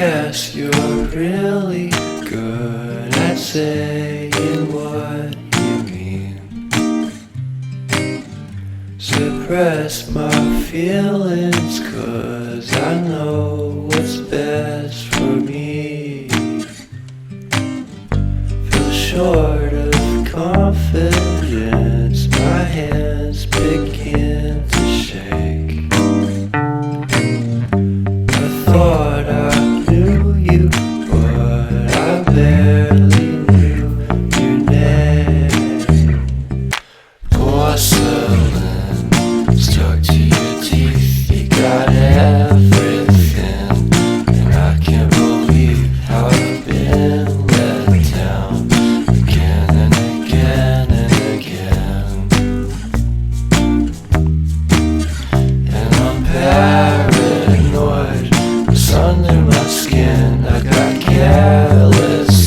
guess you're really good at saying what you mean. Suppress my feelings, 'cause I know what's best for me. Feel short of confidence, my hands begin to shake. I thought I knew you, but I barely knew your name. Porcelain stuck to your teeth, you got everything, and I can't believe how I've been let down again and again and again. And I'm paranoid, what's under my skin. I got careless